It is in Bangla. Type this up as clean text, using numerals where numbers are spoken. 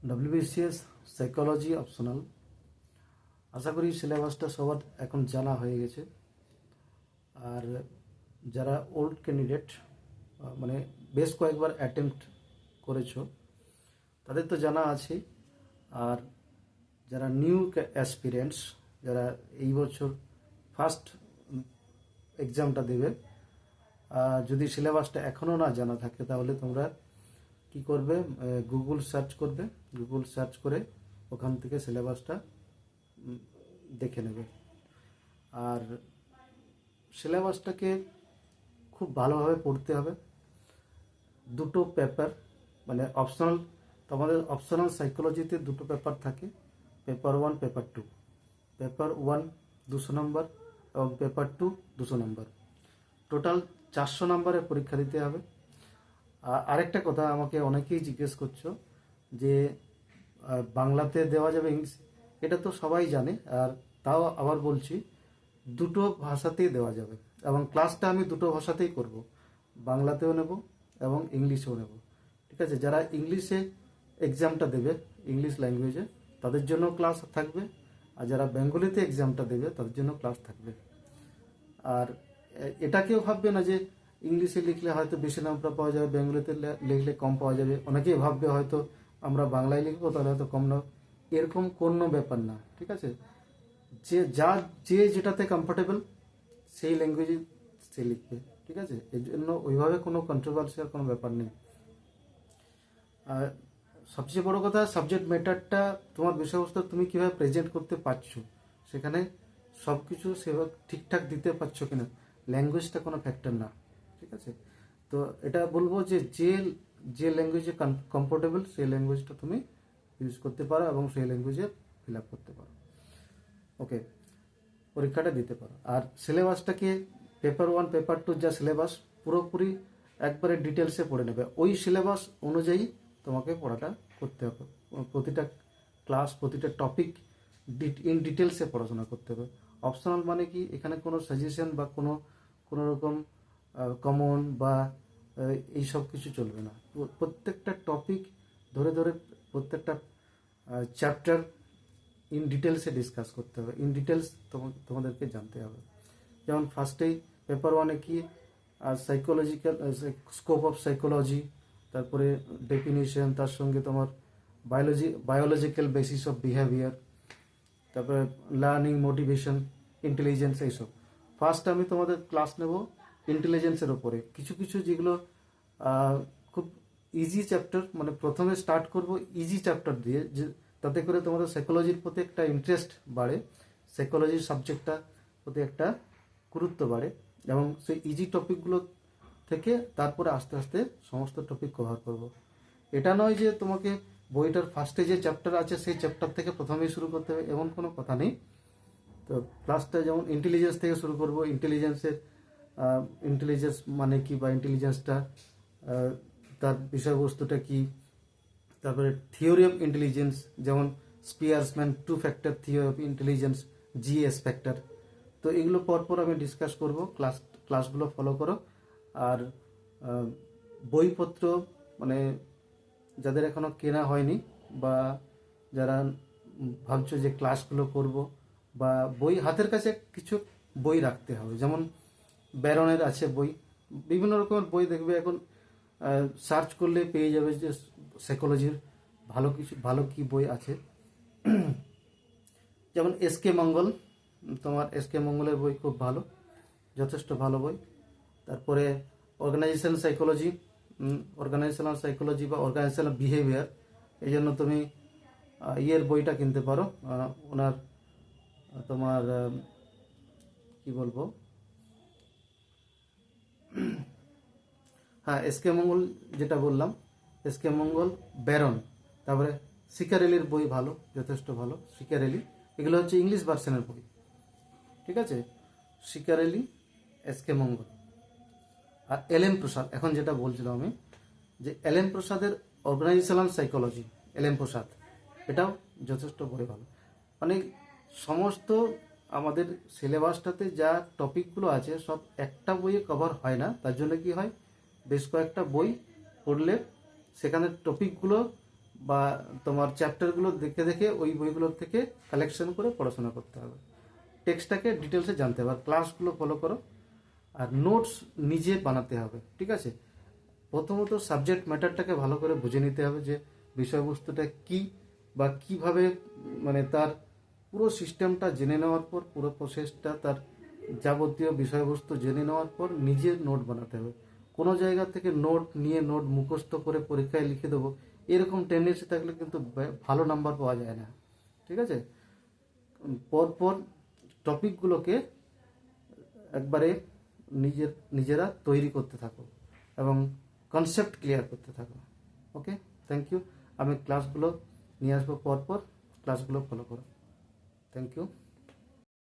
WBCS psychology optional. আশা করি সিলেবাসটা সবার এখন জানা হয়ে গেছে। আর যারা ওল্ড ক্যান্ডিডেট মানে বেশ কয়েকবার অ্যাটেম্প্ট করেছো তাদের তো জানা আছে। আর যারা নিউ অ্যাসপিরেন্টস, যারা এই বছর ফার্স্ট এক্সামটা দেবে, যদি সিলেবাসটা এখনও না জানা থাকে তাহলে তোমরা কি করবে, গুগল সার্চ করবে। গুগল সার্চ করে ওখান থেকে সিলেবাসটা দেখে নেবে। আর সিলেবাসটাকে খুব ভালোভাবে পড়তে হবে। দুটো পেপার মানে অপশনাল, তোমাদের অপশনাল সাইকোলজিতে দুটো পেপার থাকে, পেপার 1 পেপার 2। পেপার 1 200 নম্বর এবং পেপার 2 200 নম্বর। টোটাল 400 নম্বরের পরীক্ষা দিতে হবে। আরেকটা কথা, আমাকে অনেকেই জিজ্ঞেস করছো যে বাংলাতে দেওয়া যাবে ইংলিশ, এটা তো সবাই জানে। আর তাও আবার বলছি, দুটো ভাষাতেই দেওয়া যাবে এবং ক্লাসটা আমি দুটো ভাষাতেই করব, বাংলাতেও নেব এবং ইংলিশেও নেব। ঠিক আছে, যারা ইংলিশে এক্সামটা দেবে, ইংলিশ ল্যাঙ্গুয়েজে, তাদের জন্য ক্লাস থাকবে। আর যারা বেঙ্গলিতে এক্সামটা দেবে তাদের জন্য ক্লাস থাকবে। আর এটা কেউ ভাববে না যে ইংলিশে লিখলে হয়তো বেশি নাম্বার পাওয়া যাবে, বেঙ্গলিতে লিখলে কম পাওয়া যাবে। অনেকেই ভাববে হয়তো আমরা বাংলায় লিখবো তাহলে হয়তো কম না, এরকম কোনো ব্যাপার না। ঠিক আছে, যে যেটাতে কমফোর্টেবল সেই ল্যাঙ্গুয়েজে সে লিখবে। ঠিক আছে, এর জন্য ওইভাবে কোনো কন্ট্রোভার্সিয়াল কোনো ব্যাপার নেই। আর সবচেয়ে বড় কথা, সাবজেক্ট ম্যাটারটা, তোমার বিষয়বস্তু তুমি কীভাবে প্রেজেন্ট করতে পারছো, সেখানে সব কিছু সেভাবে ঠিকঠাক দিতে পারছো কিনা, ল্যাঙ্গুয়েজটা কোনো ফ্যাক্টর না। ঠিক আছে, তো এটা বলবো যে যে ল্যাঙ্গুয়েজে কমফোর্টেবল সেই ল্যাঙ্গুয়েজটা তুমি ইউজ করতে পারো এবং সেই ল্যাঙ্গুয়েজে ফিল আপ করতে পারো। ওকে, পরীক্ষাটা দিতে পারো। আর সিলেবাসটাকে পেপার 1 পেপার 2 যা সিলেবাস পুরোপুরি একবারে ডিটেলসে পড়ে নেবে। ওই সিলেবাস অনুযায়ী তোমাকে পড়াটা করতে হবে। প্রতিটা ক্লাস, প্রতিটা টপিক ইন ডিটেলসে পড়াশোনা করতে হবে। অপশনাল মানে কি, এখানে কোনো সাজেশন বা কোনো রকম কমন বা এইসব কিছু চলবে না। প্রত্যেকটা টপিক ধরে ধরে প্রত্যেকটা চ্যাপ্টার ইন ডিটেলসে ডিসকাস করতে হবে। ইন ডিটেলস তোমাদেরকে জানতে হবে। যেমন ফার্স্টেই পেপার 1-এ কি সাইকোলজিক্যাল স্কোপ অফ সাইকোলজি, তারপরে ডেফিনিশন, তার সঙ্গে তোমার বায়োলজিক্যাল বেসিস অফ বিহেভিয়ার, তারপরে লার্নিং, মোটিভেশন, ইন্টেলিজেন্স, এইসব। ফার্স্ট আমি তোমাদের ক্লাস নেব ইন্টেলিজেন্সের ওপরে। কিছু কিছু যেগুলো খুব ইজি চ্যাপ্টার, মানে প্রথমে স্টার্ট করব ইজি চ্যাপ্টার দিয়ে, যে তাতে করে তোমাদের সাইকোলজির প্রতি একটা ইন্টারেস্ট বাড়ে, সাইকোলজির সাবজেক্টটা প্রতি একটা গুরুত্ব বাড়ে, এবং সেই ইজি টপিকগুলো থেকে তারপরে আস্তে আস্তে সমস্ত টপিক কভার করব। এটা নয় যে তোমাকে বইটার ফার্স্টে যে চ্যাপ্টার আছে সেই চ্যাপ্টার থেকে প্রথমেই শুরু করতে হবে, এমন কোনো কথা নেই। তো ক্লাসটা যেমন ইন্টেলিজেন্স থেকে শুরু করব। ইন্টেলিজেন্স মানে কি, বা ইন্টেলিজেন্সটা তার বিষয়বস্তুটা কি, তারপরে থিওরি অফ ইন্টেলিজেন্স, যেমন স্পিয়ারসম্যান 2 factor theory of intelligence, GS factor. তো এগুলো পরপর আমি ডিসকাস করব, ক্লাসগুলো ফলো করো। আর বইপত্র মানে যাদের এখনো কেনা হয়নি, বা যারা ভাবছো যে ক্লাসগুলো করব, বা বই হাতের কাছে কিছু বই রাখতে হবে। যেমন ব্যারনের আছে বই, বিভিন্ন রকমের বই দেখবে এখন সার্চ করলে পেয়ে যাবে যে সাইকোলজির ভালো কি বই আছে। যেমন এসকে মঙ্গল, তোমার এসকে মঙ্গলের বই খুব ভালো, যথেষ্ট ভালো বই। তারপরে অর্গানাইজেশনাল সাইকোলজি বা অর্গানাইজেশনাল বিহেভিয়ার, এই জন্য তুমি ইয়ের বইটা কিনতে পারো, ওনার তোমার কি বলবো, হ্যাঁ এসকে মঙ্গল যেটা বললাম, এসকে মঙ্গল, ব্যারন, তারপরে সিকারেলির বই ভালো, যথেষ্ট ভালো সিকারেলি। এগুলো হচ্ছে ইংলিশ ভার্সনের বই। ঠিক আছে, সিকারেলি, এসকে মঙ্গল। আর এলএম প্রসাদ, এখন যেটা বলছিলাম আমি, যে এলএম প্রসাদের অর্গানাইজেশনাল সাইকোলজি, এলএম প্রসাদ, এটাও যথেষ্ট বই ভালো। মানে সমস্ত আমাদের সিলেবাসটাতে যা টপিকগুলো আছে সব একটা বইয়ে কভার হয় না, তার জন্য কি হয়, বেশ কয়েকটা বই পড়লে সেখানে টপিকগুলো বা তোমার চ্যাপ্টারগুলো দেখে দেখে ওই বইগুলোর থেকে কালেকশন করে পড়াশোনা করতে হবে, টেক্সটটাকে ডিটেলসে জানতে হবে, আর ক্লাসগুলো ফলো করো, আর নোটস নিজে বানাতে হবে, ঠিক আছে। প্রথমত সাবজেক্ট ম্যাটারটাকে ভালো করে বুঝে নিতে হবে যে বিষয়বস্তুটা কি বা কিভাবে, মানে তার পুরো সিস্টেমটা জেনে নেওয়ার পর, পুরো প্রসেসটা, তার যাবতীয় বিষয়বস্তু জেনে নেওয়ার পর নিজের নোট বানাতে হবে। কোনো জায়গা থেকে নোট নিয়ে নোট মুখস্থ করে পরীক্ষায় লিখে দেবো, এরকম টেন্ডেন্সি থাকলে কিন্তু ভালো নাম্বার পাওয়া যায় না, ঠিক আছে। পরপর টপিকগুলোকে একবারে নিজেরা তৈরি করতে থাকো এবং কনসেপ্ট ক্লিয়ার করতে থাকো। Okay, thank you. আমি ক্লাসগুলো নিয়ে আসবো, পরপর ক্লাসগুলো ফলো করো। Thank you.